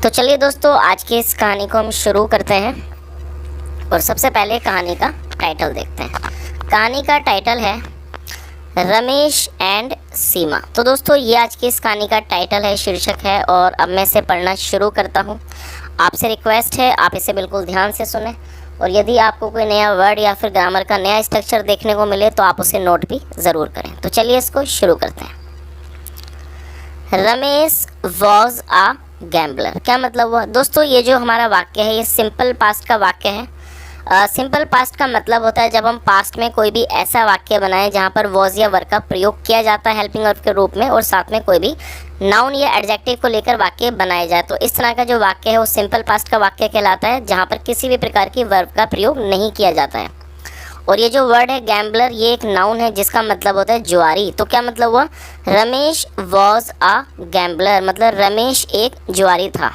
तो चलिए दोस्तों, आज की इस कहानी को हम शुरू करते हैं और सबसे पहले कहानी का टाइटल देखते हैं। कहानी का टाइटल है रमेश एंड सीमा। तो दोस्तों, ये आज की इस कहानी का टाइटल है, शीर्षक है, और अब मैं इसे पढ़ना शुरू करता हूँ। आपसे रिक्वेस्ट है आप इसे बिल्कुल ध्यान से सुने, और यदि आपको कोई नया वर्ड या फिर ग्रामर का नया स्ट्रक्चर देखने को मिले तो आप उसे नोट भी ज़रूर करें। तो चलिए इसको शुरू करते हैं। Ramesh was a gambler. क्या मतलब हुआ दोस्तों? ये जो हमारा वाक्य है ये सिंपल पास्ट का वाक्य है। सिंपल पास्ट का मतलब होता है जब हम पास्ट में कोई भी ऐसा वाक्य बनाएं जहाँ पर वॉज या वर्ब का प्रयोग किया जाता है हेल्पिंग वर्ब के रूप में, और साथ में कोई भी नाउन या एडजेक्टिव को लेकर वाक्य बनाया जाए। तो इस तरह का जो वाक्य है वो सिंपल पास्ट का वाक्य कहलाता है, जहाँ पर किसी भी प्रकार की वर्ब का प्रयोग नहीं किया जाता है। और ये जो वर्ड है गैम्बलर, ये एक नाउन है जिसका मतलब होता है जुआरी। तो क्या मतलब हुआ? रमेश वॉज आ गैम्बलर, मतलब रमेश एक जुआरी था।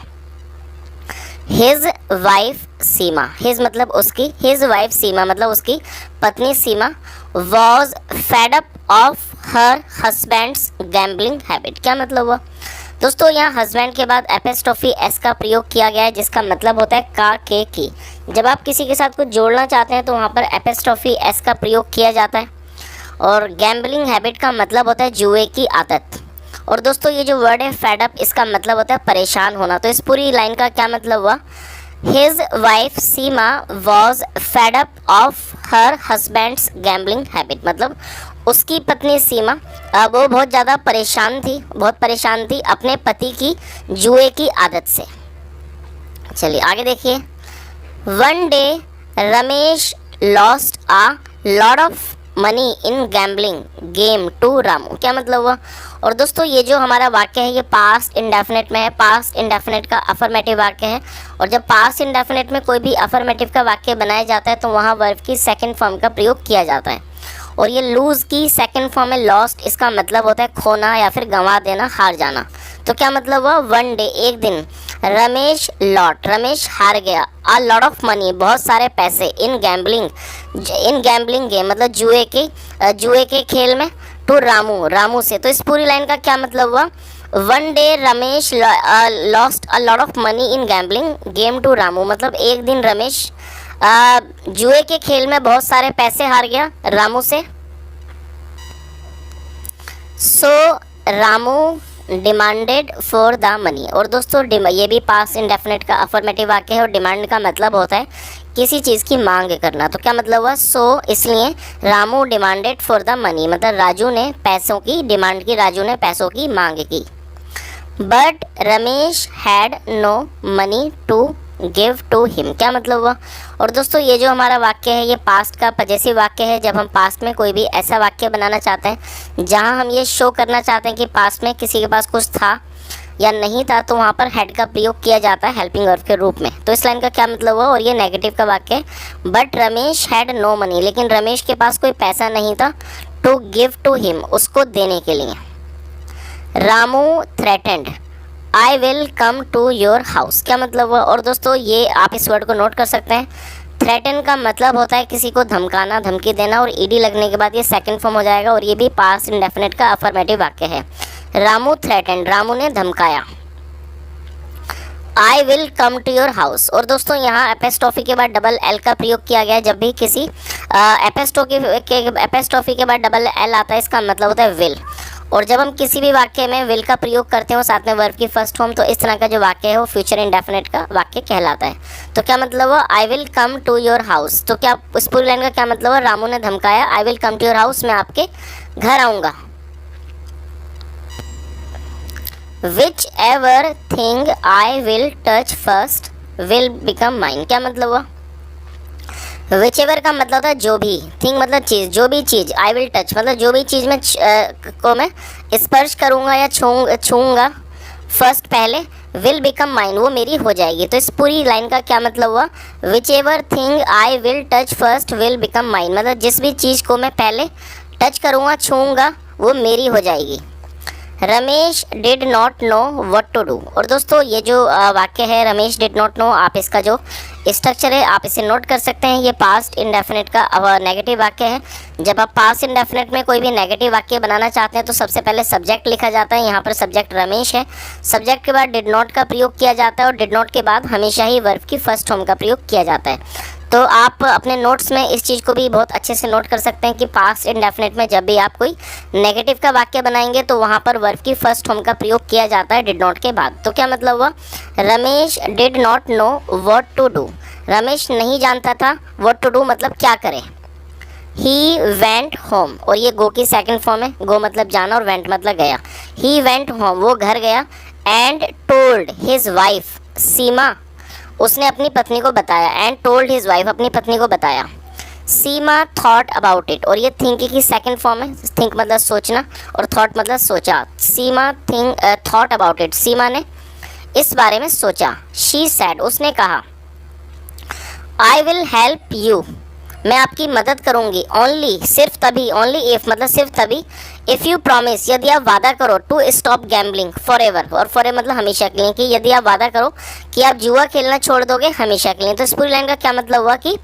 हिज वाइफ सीमा, हिज मतलब उसकी, हिज वाइफ सीमा मतलब उसकी पत्नी Seema, was fed up of her husband's gambling habit. क्या मतलब हुआ दोस्तों? यहाँ हस्बैंड के बाद एपोस्ट्रोफी एस का प्रयोग किया गया है, जिसका मतलब होता है का, के, की। जब आप किसी के साथ कुछ जोड़ना चाहते हैं तो वहाँ पर एपोस्ट्रोफी एस का प्रयोग किया जाता है। और गैम्बलिंग हैबिट का मतलब होता है जुए की आदत। और दोस्तों, ये जो वर्ड है फेड अप, इसका मतलब होता है परेशान होना। तो इस पूरी लाइन का क्या मतलब हुआ? His wife Seema was fed up of her husband's gambling habit, मतलब उसकी पत्नी सीमा वो बहुत ज़्यादा परेशान थी अपने पति की जुए की आदत से। चलिए आगे देखिए। One day Ramesh lost a lot of money in gambling game to Ramu. क्या मतलब हुआ? और दोस्तों, ये जो हमारा वाक्य है ये पास्ट इंडेफिनिट में है। पास्ट इंडेफिनिट का अफर्मेटिव वाक्य है, और जब पास्ट इंडेफिनिट में कोई भी अफर्मेटिव का वाक्य बनाया जाता है तो वहाँ वर्ब की सेकंड फॉर्म का प्रयोग किया जाता है। और ये लूज़ की सेकंड फॉर्म है लॉस्ट, इसका मतलब होता है खोना या फिर गंवा देना, हार जाना। तो क्या मतलब हुआ? वन डे एक दिन, रमेश रमेश हार गया, अ लॉट ऑफ मनी बहुत सारे पैसे, इन गैम्बलिंग गेम मतलब जुए के खेल में, टू रामू से। तो इस पूरी लाइन का क्या मतलब हुआ? One day Ramesh lost a lot of money in gambling game to Ramu, मतलब एक दिन रमेश जुए के खेल में बहुत सारे पैसे हार गया रामू से। So Ramu demanded for the money. और दोस्तों, ये भी पास्ट इंडेफिनिट का अफर्मेटिव वाक्य है, और डिमांड का मतलब होता है किसी चीज़ की मांग करना। तो क्या मतलब हुआ? सो इसलिए Ramu demanded for the money, मतलब राजू ने पैसों की डिमांड की, राजू ने पैसों की मांग की। But Ramesh had no money to give to him. क्या मतलब हुआ? और दोस्तों, ये जो हमारा वाक्य है ये पास्ट का पजेसिव वाक्य है। जब हम पास्ट में कोई भी ऐसा वाक्य बनाना चाहते हैं जहां हम ये शो करना चाहते हैं कि पास्ट में किसी के पास कुछ था या नहीं था, तो वहां पर हैड का प्रयोग किया जाता है हेल्पिंग वर्ब के रूप में। तो इस लाइन का क्या मतलब हुआ? और ये नेगेटिव का वाक्य है। But Ramesh had no money, लेकिन रमेश के पास कोई पैसा नहीं था, टू गिव टू हिम, उसको देने के लिए। Ramu threatened I will come to your house. क्या मतलब हुआ? और दोस्तों, ये आप इस वर्ड को नोट कर सकते हैं। थ्रेटन का मतलब होता है किसी को धमकाना, धमकी देना, और ईडी लगने के बाद ये सेकंड फॉर्म हो जाएगा, और ये भी पास्ट इंडेफिनिट का अफर्मेटिव वाक्य है। रामू थ्रेटन, रामू ने धमकाया। I will come to your house. और दोस्तों, यहाँ एपोस्ट्रोफी के बाद डबल एल का प्रयोग किया गया है। जब भी किसी एपोस्ट्रोफी के बाद डबल एल आता है, इसका मतलब होता है विल। और जब हम किसी भी वाक्य में विल का प्रयोग करते हो साथ में वर्ब की फर्स्ट फॉर्म, तो इस तरह का जो वाक्य है वो फ्यूचर इंडेफिनिट का वाक्य कहलाता है। तो क्या मतलब हुआ? I will come to your house. तो क्या इस पूरी लाइन का क्या मतलब हुआ? रामू ने धमकाया, I will come to your house, मैं आपके घर आऊँगा। Which ever thing I will touch first will become mine. क्या मतलब हुआ? विच एवर का मतलब होता है जो भी, थिंग मतलब चीज़, जो भी चीज़, आई विल टच मतलब जो भी चीज़ को मैं स्पर्श करूँगा या छूँगा फर्स्ट पहले, विल बिकम माइन वो मेरी हो जाएगी। तो इस पूरी लाइन का क्या मतलब हुआ? विच ever thing I will touch first will become mine, मतलब जिस भी चीज़ को मैं पहले टच करूँगा, छूँगा, वो मेरी हो जाएगी। Ramesh did not know what to do. और दोस्तों, ये जो वाक्य है रमेश डिड नॉट नो, आप इसका जो स्ट्रक्चर है, आप इसे नोट कर सकते हैं। ये पास्ट इंडेफिनिट का नेगेटिव वाक्य है। जब आप पास्ट इंडेफिनिट में कोई भी नेगेटिव वाक्य बनाना चाहते हैं तो सबसे पहले सब्जेक्ट लिखा जाता है। यहाँ पर सब्जेक्ट रमेश है, सब्जेक्ट के बाद डिड नॉट का प्रयोग किया जाता है और डिड नॉट के बाद हमेशा ही वर्ब की फर्स्ट फॉर्म का प्रयोग किया जाता है। तो आप अपने नोट्स में इस चीज़ को भी बहुत अच्छे से नोट कर सकते हैं कि पास्ट इंडेफिनिट में जब भी आप कोई नेगेटिव का वाक्य बनाएंगे तो वहाँ पर वर्ब की फर्स्ट फॉर्म का प्रयोग किया जाता है डिड नॉट के बाद। तो क्या मतलब हुआ, Ramesh did not know what to do. Ramesh नहीं जानता था व्हाट टू डू मतलब क्या करे। ही वेंट होम, और ये गो की सेकंड फॉर्म है। गो मतलब जाना और वेंट मतलब गया। ही वेंट होम, वो घर गया। एंड टोल्ड हिज वाइफ, सीमा उसने अपनी पत्नी को बताया। एंड टोल्ड हिज वाइफ, अपनी पत्नी को बताया। सीमा थॉट अबाउट इट, और ये थिंक की सेकंड फॉर्म है। थिंक मतलब सोचना और थॉट मतलब सोचा। सीमा थॉट अबाउट इट, सीमा ने इस बारे में सोचा। शी सेड, उसने कहा। आई विल हेल्प यू, मैं आपकी मदद करूंगी। ओनली, सिर्फ तभी। ओनली इफ मतलब सिर्फ तभी। इफ़ यू प्रॉमिस, यदि आप वादा करो। To stop gambling forever, और फॉर एवर मतलब हमेशा के लिए, कि यदि आप वादा करो कि आप जुआ खेलना छोड़ दोगे हमेशा के लिए। तो इस पूरी लाइन का क्या मतलब हुआ कि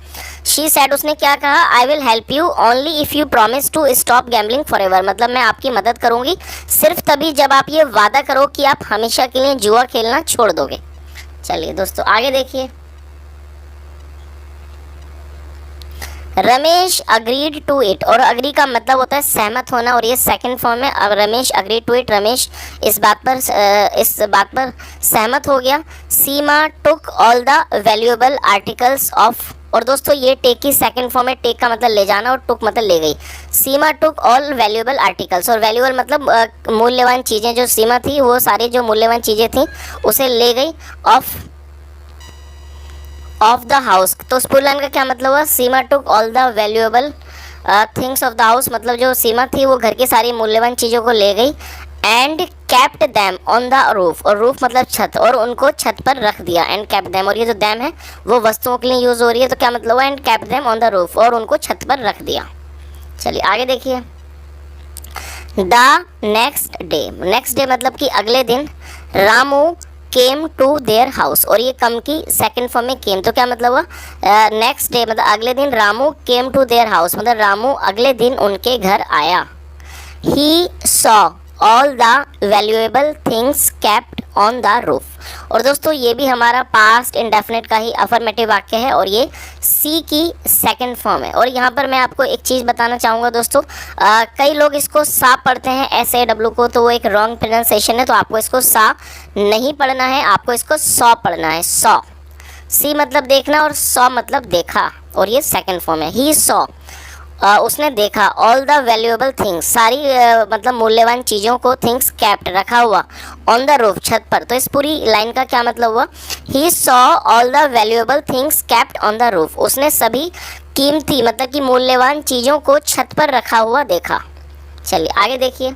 शी सेड, उसने क्या कहा, I will help you only if you promise to stop gambling forever, मतलब मैं आपकी मदद करूंगी सिर्फ तभी जब आप ये वादा करो कि आप हमेशा के लिए जुआ खेलना छोड़ दोगे। चलिए दोस्तों आगे देखिए। रमेश अग्रीड टू इट, और अग्री का मतलब होता है सहमत होना, और ये सेकंड फॉर्म है। अब Ramesh agreed to it, Ramesh इस बात पर सहमत हो गया। Seema took all the valuable articles of, और दोस्तों ये टेक की सेकंड फॉर्म है। टेक का मतलब ले जाना और टुक मतलब ले गई। सीमा टुक ऑल वैल्यूएबल आर्टिकल्स, और वैल्यूएबल मतलब मूल्यवान चीज़ें। जो सीमा थी वो सारी जो मूल्यवान चीज़ें थी उसे ले गई। ऑफ द हाउस, तो उस पूरी लाइन का क्या मतलब हुआ, Seema took all the valuable things of the house, मतलब जो सीमा थी वो घर की सारी मूल्यवान चीज़ों को ले गई। And kept them on the roof, और रूफ मतलब छत, और उनको छत पर रख दिया। एंड कैप्ट दैम, और ये जो दैम है वो वस्तुओं के लिए यूज़ हो रही है। तो क्या मतलब हुआ, and kept them on the roof, और उनको छत पर रख दिया। चलिए आगे देखिए। The next day, next day मतलब कि अगले दिन। Ramu came to their house, और ये कम की सेकंड फॉर्म में केम। तो क्या मतलब हुआ, नेक्स्ट डे मतलब अगले दिन। Ramu came to their house मतलब रामू अगले दिन उनके घर आया। He saw all the valuable things kept on the roof, और दोस्तों ये भी हमारा पास्ट इंडेफिनिट का ही अफर्मेटिव वाक्य है, और ये सी की सेकंड फॉर्म है। और यहाँ पर मैं आपको एक चीज़ बताना चाहूँगा दोस्तों, कई लोग इसको सा पढ़ते हैं SAW को, तो वो एक रॉन्ग प्रोनाउंसिएशन है। तो आपको इसको सा नहीं पढ़ना है, आपको इसको सॉ पढ़ना है। सॉ, सी मतलब देखना और सॉ मतलब देखा, और ये सेकंड फॉर्म है। ही सॉ, उसने देखा। ऑल द वैल्यूएबल थिंग्स, सारी मतलब मूल्यवान चीज़ों को, थिंग्स कैप्ट रखा हुआ, ऑन द रूफ छत पर। तो इस पूरी लाइन का क्या मतलब हुआ, ही saw all the valuable things kept on the roof, उसने सभी कीमती मतलब कि मूल्यवान चीज़ों को छत पर रखा हुआ देखा। चलिए आगे देखिए।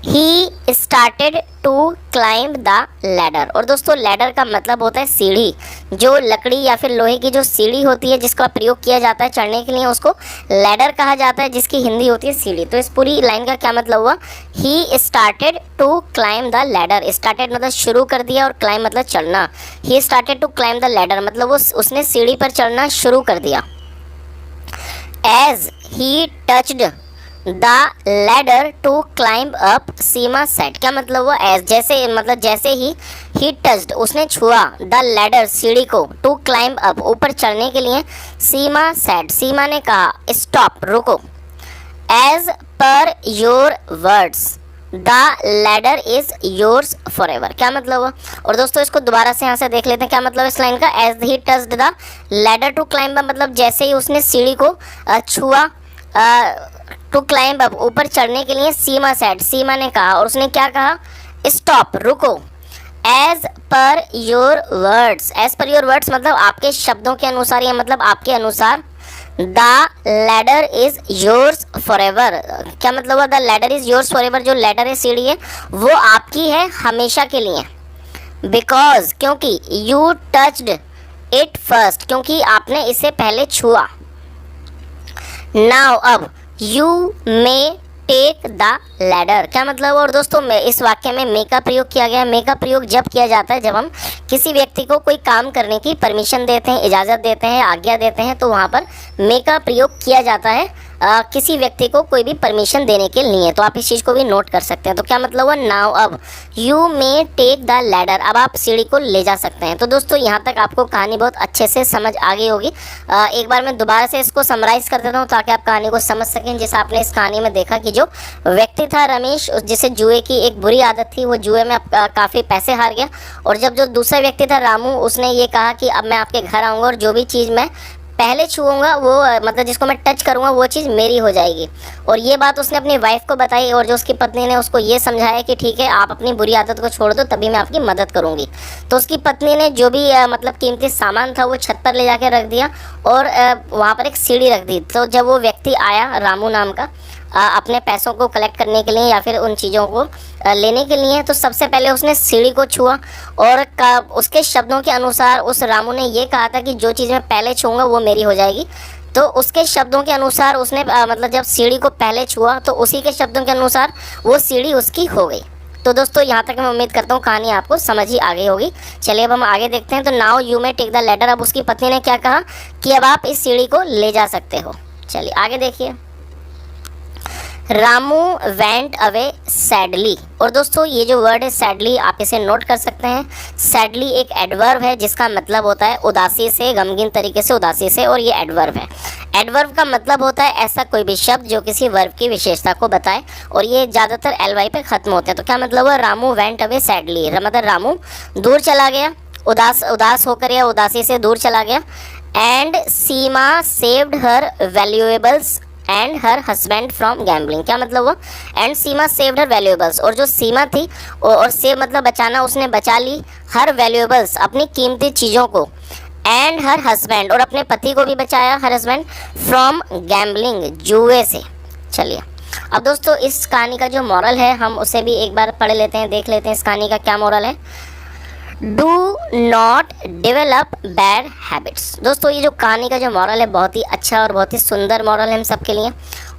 He started to climb the ladder, और दोस्तों लैडर का मतलब होता है सीढ़ी। जो लकड़ी या फिर लोहे की जो सीढ़ी होती है जिसका प्रयोग किया जाता है चढ़ने के लिए, उसको लैडर कहा जाता है, जिसकी हिंदी होती है सीढ़ी। तो इस पूरी लाइन का क्या मतलब हुआ, he started to climb the ladder. Started मतलब शुरू कर दिया और क्लाइंब मतलब चढ़ना। He started to climb the ladder मतलब वो उसने सीढ़ी पर चढ़ना शुरू कर दिया। As he touched the ladder to climb up, Seema said, क्या मतलब हुआ, एज जैसे मतलब जैसे ही टच्ड उसने छुआ, द लैडर सीढ़ी को, टू क्लाइंब अप ऊपर चढ़ने के लिए, सीमा सेट सीमा ने कहा, स्टॉप रुको। As per your words the ladder is yours forever, क्या मतलब हुआ। और दोस्तों इसको दोबारा से यहाँ से देख लेते हैं, क्या मतलब इस लाइन का। As he touched the ladder to climb up मतलब जैसे ही उसने सीढ़ी को छुआ, टू क्लाइंब अप ऊपर चढ़ने के लिए, सीमा सेड सीमा ने कहा, और उसने क्या कहा, स्टॉप रुको। As per your words, as per your words मतलब आपके शब्दों के अनुसार, या मतलब आपके अनुसार। The ladder is yours forever, क्या मतलब हुआ, the ladder is yours forever, जो लैडर है सीढ़ी है वो आपकी है हमेशा के लिए। बिकॉज क्योंकि, यू टच्ड इट फर्स्ट क्योंकि आपने इसे पहले छुआ। नाउ अब, you may take the ladder, क्या मतलब? और दोस्तों इस वाक्य में मे का प्रयोग किया गया है। मे का प्रयोग जब किया जाता है जब हम किसी व्यक्ति को कोई काम करने की परमिशन देते हैं, इजाज़त देते हैं, आज्ञा देते हैं, तो वहाँ पर मे का प्रयोग किया जाता है किसी व्यक्ति को कोई भी परमिशन देने के लिए। तो आप इस चीज़ को भी नोट कर सकते हैं। तो क्या मतलब हुआ? नाउ अब you may take the ladder, अब आप सीढ़ी को ले जा सकते हैं। तो दोस्तों यहाँ तक आपको कहानी बहुत अच्छे से समझ आ गई होगी। एक बार मैं दोबारा से इसको समराइज़ कर देता हूँ ताकि आप कहानी को समझ सकें। जैसे आपने इस कहानी में देखा कि जो व्यक्ति था रमेश, जिसे जुए की एक बुरी आदत थी, वो जुए में काफ़ी पैसे हार गया। और जब जो दूसरा व्यक्ति था रामू, उसने ये कहा कि अब मैं आपके घर आऊँगा और जो भी चीज़ मैं पहले छूऊंगा वो मतलब जिसको मैं टच करूंगा वो चीज़ मेरी हो जाएगी। और ये बात उसने अपनी वाइफ को बताई और जो उसकी पत्नी ने उसको ये समझाया कि ठीक है आप अपनी बुरी आदत को छोड़ दो तभी मैं आपकी मदद करूंगी। तो उसकी पत्नी ने जो भी मतलब कीमती सामान था वो छत पर ले जाके रख दिया और वहाँ पर एक सीढ़ी रख दी। तो जब वो व्यक्ति आया रामू नाम का अपने पैसों को कलेक्ट करने के लिए या फिर उन चीज़ों को लेने के लिए, तो सबसे पहले उसने सीढ़ी को छुआ और उसके शब्दों के अनुसार उस रामू ने ये कहा था कि जो चीज़ मैं पहले छूँगा वो मेरी हो जाएगी। तो उसके शब्दों के अनुसार उसने मतलब जब सीढ़ी को पहले छुआ तो उसी के शब्दों के अनुसार वो सीढ़ी उसकी हो गई। तो दोस्तों यहाँ तक मैं उम्मीद करता हूँ कहानी आपको समझ ही आ गई होगी। चलिए अब हम आगे देखते हैं। तो now you may take the ladder, अब उसकी पत्नी ने क्या कहा कि अब आप इस सीढ़ी को ले जा सकते हो। चलिए आगे देखिए। रामू वेंट अवे सैडली, और दोस्तों ये जो वर्ड है सैडली आप इसे नोट कर सकते हैं। सैडली एक एडवर्ब है जिसका मतलब होता है उदासी से, गमगीन तरीके से, उदासी से, और ये एडवर्ब है। एडवर्ब का मतलब होता है ऐसा कोई भी शब्द जो किसी वर्ब की विशेषता को बताए, और ये ज़्यादातर एलवाई पे ख़त्म होते हैं। तो क्या मतलब है? रामू वेंट अवे सैडली, मतलब रामू दूर चला गया, उदास होकर या उदासी से दूर चला गया। And Seema saved her valuables and her husband from gambling, क्या मतलब हुआ? And Seema saved her valuables, और जो सीमा थी और सेव मतलब बचाना, उसने बचा ली हर वैल्यूएबल्स अपनी कीमती चीज़ों को, एंड हर हस्बैंड और अपने पति को भी बचाया, हर हस्बैंड, फ्रॉम गैम्बलिंग जुए से। चलिए अब दोस्तों इस कहानी का जो मॉरल है हम उसे भी एक बार पढ़ लेते हैं, देख लेते हैं इस कहानी का क्या मॉरल है। Do not develop bad habits. दोस्तों ये जो कहानी का जो मॉरल है बहुत ही अच्छा और बहुत ही सुंदर मॉरल है हम सबके लिए।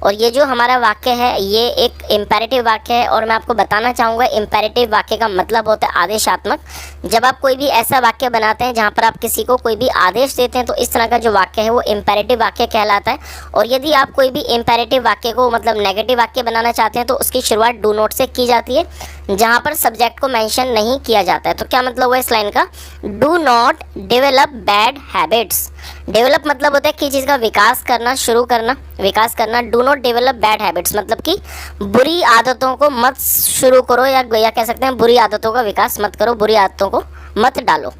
और ये जो हमारा वाक्य है ये एक इम्पेरेटिव वाक्य है, और मैं आपको बताना चाहूँगा इम्पेरेटिव वाक्य का मतलब होता है आदेशात्मक। जब आप कोई भी ऐसा वाक्य बनाते हैं जहाँ पर आप किसी को कोई भी आदेश देते हैं तो इस तरह का जो वाक्य है वो इम्पेरेटिव वाक्य कहलाता है। और यदि आप कोई भी इम्पेरेटिव वाक्य को मतलब नेगेटिव वाक्य बनाना चाहते हैं तो उसकी शुरुआत डू नॉट से की जाती है जहाँ पर सब्जेक्ट को मेंशन नहीं किया जाता है। तो क्या मतलब हुआ इस लाइन का? Do not develop bad habits. Develop मतलब होता है किसी चीज़ का विकास करना, शुरू करना, विकास करना। Do not develop bad habits मतलब कि बुरी आदतों को मत शुरू करो, या कह सकते हैं बुरी आदतों का विकास मत करो, बुरी आदतों को मत डालो।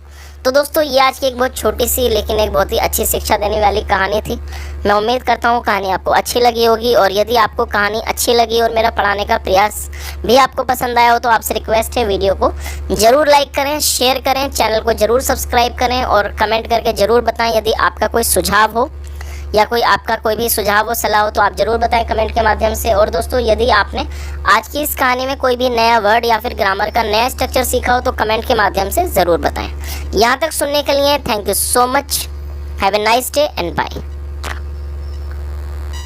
तो दोस्तों ये आज की एक बहुत छोटी सी लेकिन एक बहुत ही अच्छी शिक्षा देने वाली कहानी थी। मैं उम्मीद करता हूँ कहानी आपको अच्छी लगी होगी, और यदि आपको कहानी अच्छी लगी और मेरा पढ़ाने का प्रयास भी आपको पसंद आया हो तो आपसे रिक्वेस्ट है वीडियो को ज़रूर लाइक करें, शेयर करें, चैनल को ज़रूर सब्सक्राइब करें और कमेंट करके ज़रूर बताएं यदि आपका कोई सुझाव हो या कोई आपका कोई भी सुझाव हो, सलाह हो तो आप ज़रूर बताएं कमेंट के माध्यम से। और दोस्तों यदि आपने आज की इस कहानी में कोई भी नया वर्ड या फिर ग्रामर का नया स्ट्रक्चर सीखा हो तो कमेंट के माध्यम से ज़रूर बताएं। यहाँ तक सुनने के लिए thank you so much. Have a nice day and bye.